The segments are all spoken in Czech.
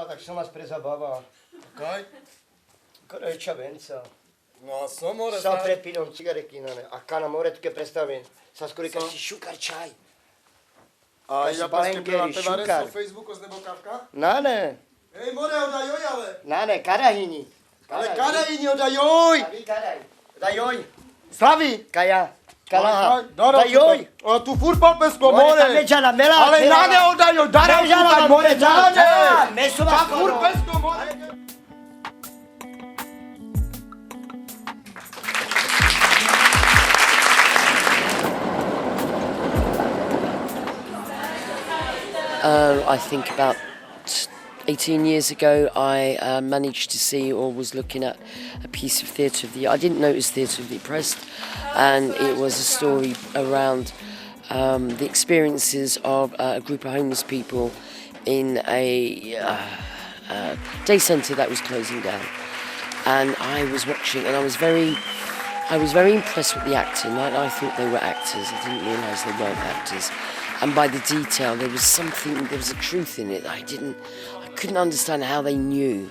tak se nas prezabava. Kaj? Kada je čavenca. No, somore. Sa prepidom cigarekinane. A kana moretke predstavim. Sa skorika si šukar čaj. A Kasi ja balengeri, paske prela šukar. na Facebooku z nebo kávka? Nane. Ej, more odajoj, ale. Nane, kadahini. Ale kadajini odajoj. Slavi kadaj. Dajoj. Slavi. Kaja. Kalaha. Dajoj. A tu furt palpesko, More more. tam neđana, mela. Ale nane odajoj, dara Neđana, furt more nane. tam. Mesova Ta skoro. furt pesko, more. I think about 18 years ago I managed to see or was looking at a piece of theatre of the... I didn't know it was Theatre of the Oppressed, and it was a story around the experiences of a group of homeless people in a day centre that was closing down. And I was watching and I was very impressed with the acting. I thought they were actors, I didn't realise they weren't actors. And by the detail, there was a truth in it that I couldn't understand how they knew,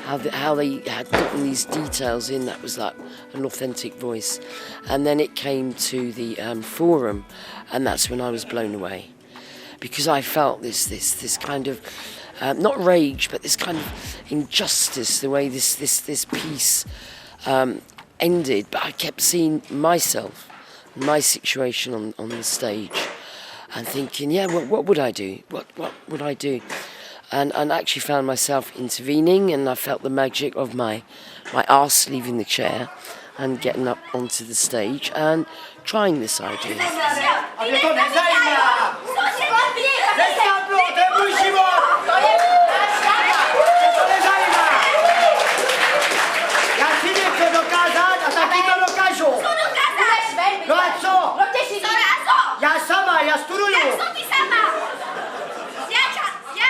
how they had gotten these details in. That was like an authentic voice. And then it came to the fórum, and that's when I was blown away, because I felt this kind of not rage, but this kind of injustice, the way this piece ended. But I kept seeing myself, my situation on the stage, and thinking, yeah, what would I do? What would I do? And actually found myself intervening, and I felt the magic of my arse leaving the chair and getting up onto the stage and trying this idea. Já studuju.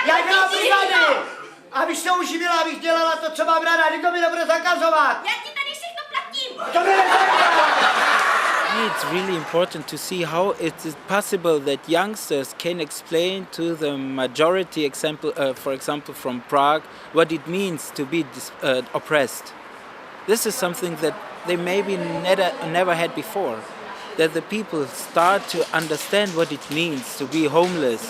Já byla brigády, abych se uživila, abych dělala to, co mám ráda, nikdo mi nebude zakazovat. Já ti tady všechno platím. To mi nezajímá. It's really important to see how it is possible that youngsters can explain to the majority, for example from Prague, what it means to be oppressed. This is something that they maybe never had before. That the people start to understand what it means to be homeless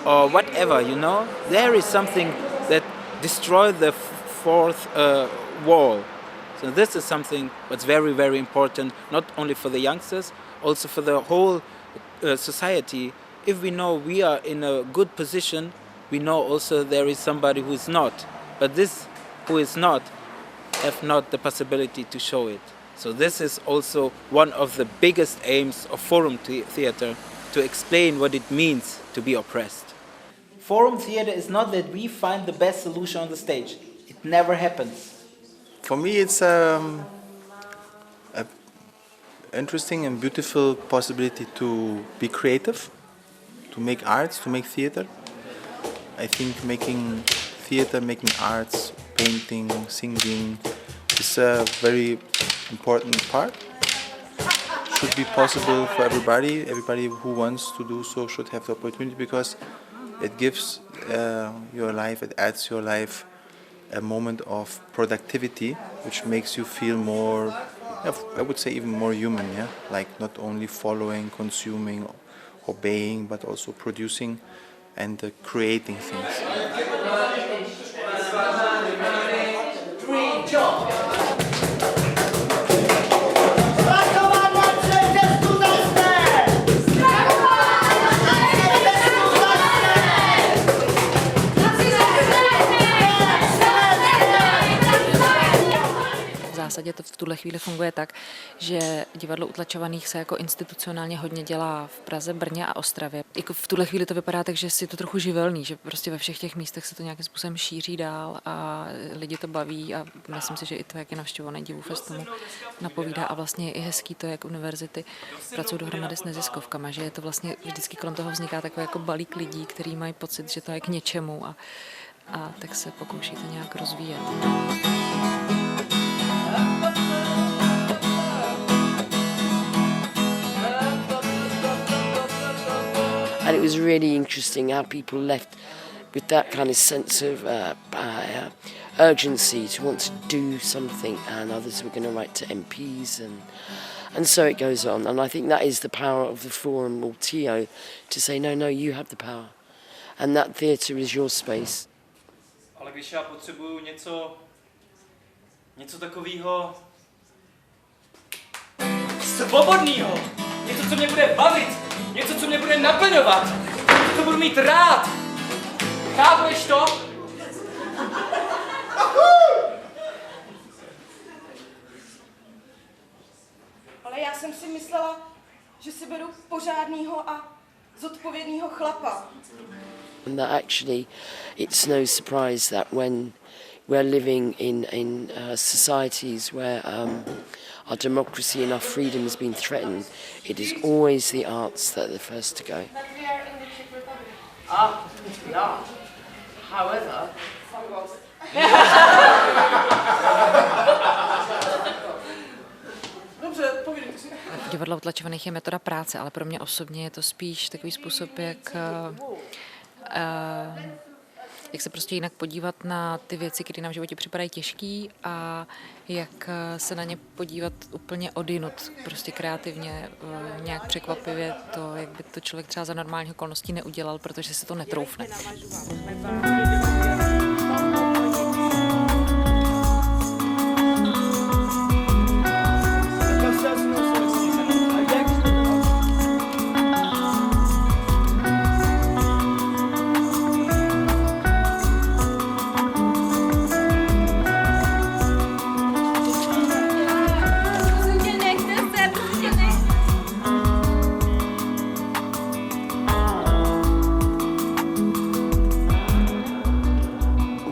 or whatever, you know. There is something that destroys the fourth wall. So this is something that's very, very important, not only for the youngsters, also for the whole society. If we know we are in a good position, we know also there is somebody who is not. But this who is not have not the possibility to show it. So this is also one of the biggest aims of Forum Theatre, to explain what it means to be oppressed. Forum theatre is not that we find the best solution on the stage. It never happens. For me, it's a interesting and beautiful possibility to be creative, to make arts, to make theatre. I think making theatre, making arts, painting, singing is a very important part. Should be possible for everybody. Everybody who wants to do so should have the opportunity, because it gives your life, it adds your life a moment of productivity, which makes you feel more, I would say even more human, yeah? Like not only following, consuming, obeying, but also producing and creating things. V zásadě to v tuhle chvíli funguje tak, že divadlo Utlačovaných se jako institucionálně hodně dělá v Praze, Brně a Ostravě. Jako v tuhle chvíli to vypadá tak, že si to trochu živelný, že prostě ve všech těch místech se to nějakým způsobem šíří dál a lidi to baví, a myslím si, že i to, jak je navštěvovaný Divufest, tomu napovídá, a vlastně je i hezký to, jak univerzity pracují dohromady s neziskovkama, že je to vlastně vždycky kolem toho vzniká takový jako balík lidí, kteří mají pocit, že to je k něčemu, a tak se pokouší to nějak rozvíjet. And it was really interesting how people left with that kind of sense of urgency to want to do something, and others were going to write to MPs, and so it goes on. And I think that is the power of the forum or TO to say, no, you have the power, and that theatre is your space. Ale když já potřebuju něco takového svobodného, něco, co mě bude bavit, něco, co mě bude naplňovat, něco, co budu mít rád. Chápeš to? Ale já jsem si myslela, že si beru pořádnýho a zodpovědného chlapa. And that actually, it's no surprise that when we're living in societies where our democracy and our freedom has been threatened, it is always the arts that are the first to go. No. However, Divadlo utlačovaných je metoda práce, ale pro mě osobně je to spíš takový způsob, jak se prostě jinak podívat na ty věci, které nám v životě připadají těžký, a jak se na ně podívat úplně odjinud, prostě kreativně, nějak překvapivě, to, jak by to člověk třeba za normálních okolností neudělal, protože se to netroufne.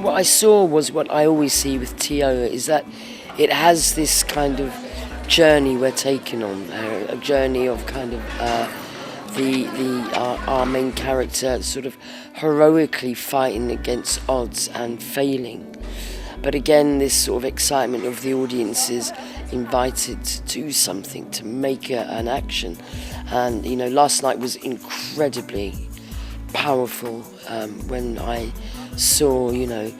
What I saw was what I always see with TO, is that it has this kind of journey we're taking on, a journey of kind of our main character sort of heroically fighting against odds and failing. But again, this sort of excitement of the audience is invited to do something, to make an action. And, you know, last night was incredibly powerful when I saw, you know,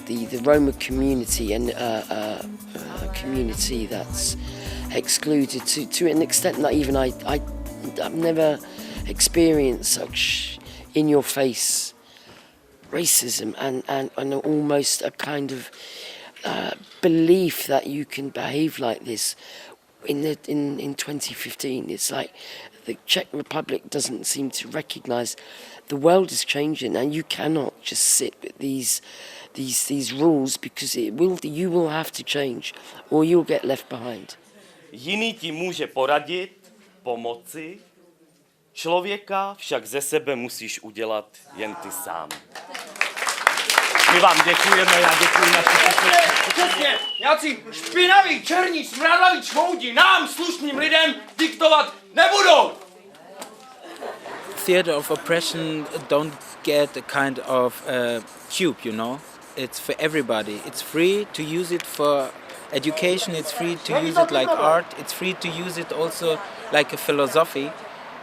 the Roma community and a community that's excluded to an extent that even I've never experienced such in-your-face racism and almost a kind of belief that you can behave like this in 2015. It's like the Czech Republic doesn't seem to recognise the world is changing, and you cannot just sit with these rules, because you will have to change or you'll get left behind. Jiný ti může poradit, pomoci, člověka však ze sebe musíš udělat jen ty sám. My vám děkujeme, já děkuji na Přesně, nějací špinaví, černí, smradlaví čmoudi nám, slušným lidem, diktovat nebudou! Theater of oppression don't get a kind of tube, you know. It's for everybody. It's free to use it for education. It's free to use it like art. It's free to use it also like a philosophy.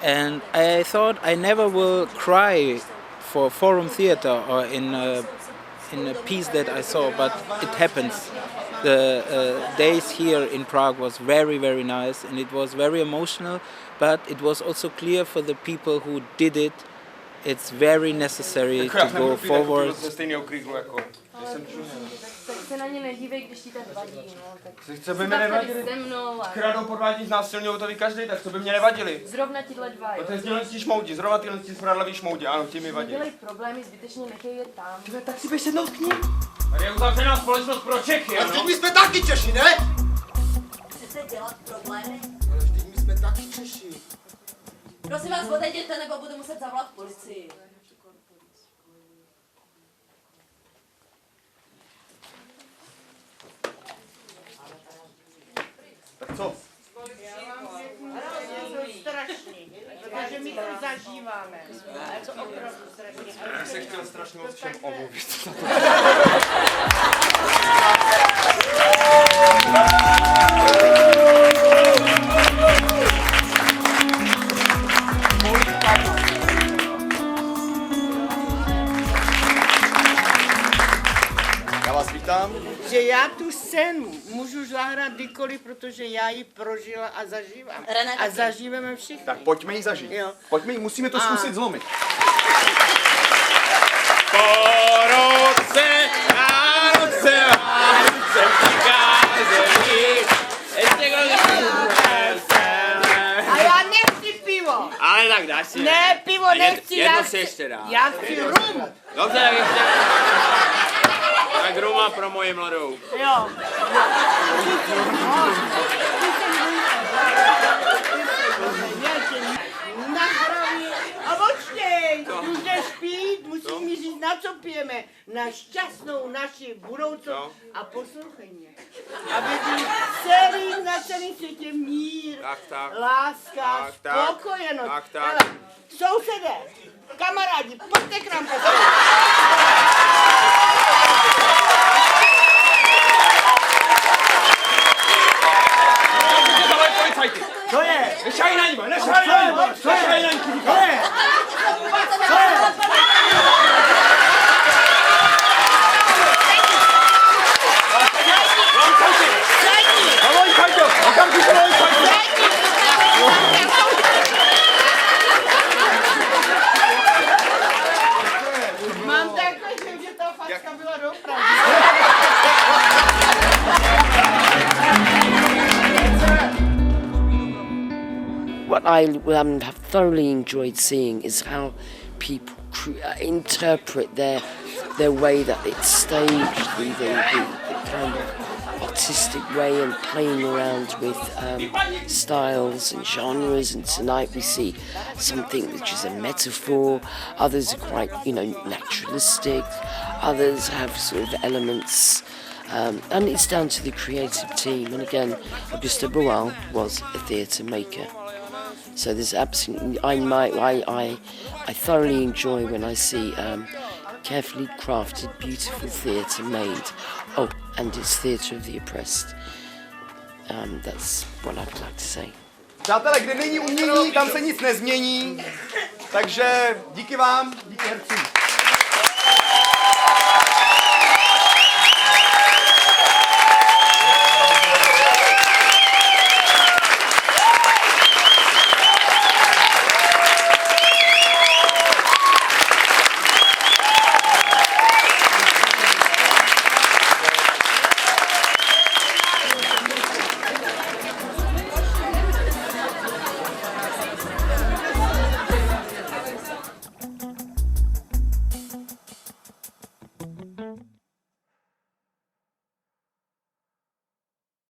And I thought I never will cry for forum theater or in a piece that I saw, but it happens. The days here in Prague was very, very nice, and it was very emotional, but it was also clear for the people who did it, it's very necessary to go forward. Tak se na ně nedívej, když ti tak vadí, no. Tak co by mě nevadili? Kradou, podvádí, znásilňují tady každý, tak co by mě nevadili? Zrovna tihle dva, jo. To je tyhle šmoudi, zrovna tyhle smradlavý šmoudi, ano, ti mi vadí. Dělej problémy, zbytečně nechej je tam. Tyhle, tak si běž sednout k ním. Tady je uzavřená společnost pro Čechy, ano? Vždyť my jsme taky Češi, ne? Chcete dělat problémy? Ale vždyť my jsme taky Češi. Prosím vás, odejděte, nebo budu muset zavolat policii. Tak co? Strašný, protože my to zažíváme. To opravdu strašný. Já se chtěl strašně moc všem omluvit. vás vítám. Že já tu scénu můžu zahrát kdykoliv, protože já ji prožila a zažívám. A zažíváme všichni. Tak pojďme ji zažít. Jo. Pojďme ji, musíme to zkusit zlomit. Po roce, Vánoce přicházeli. A já nechci pivo. Ale tak dáš si. Ne, pivo nechci. Jedno si ještě dá. Já chci rum. Dobře, tak ještě. Tak ruma pro moji mladou. Jo. Na zdraví. A počkej, už jdeš pít, musíš mi říct, na co pijeme. Na šťastnou naši budoucnost. A poslouchej mě. Aby byl na celém světě mír, láska, spokojenost. Hele, sousedé, kamarádi, pojďte k nám poslouchat. Co je? Nešaj na ní, nešaj na ní! Nešaj na ní! Co je? Co je? Mám takový, že ta facka byla dopravdy. What I have thoroughly enjoyed seeing is how people interpret their way that it's staged, the kind of artistic way and playing around with styles and genres. And tonight we see something which is a metaphor. Others are quite, naturalistic. Others have sort of elements. And it's down to the creative team. And again, Augusta Boal was a theatre maker. So there's absolutely, I thoroughly enjoy when I see carefully crafted, beautiful theatre made. Oh, and it's theatre of the oppressed. That's what I'd like to say. Přátelé, kde není umění, tam se nic nezmění. Takže díky vám, díky hercům.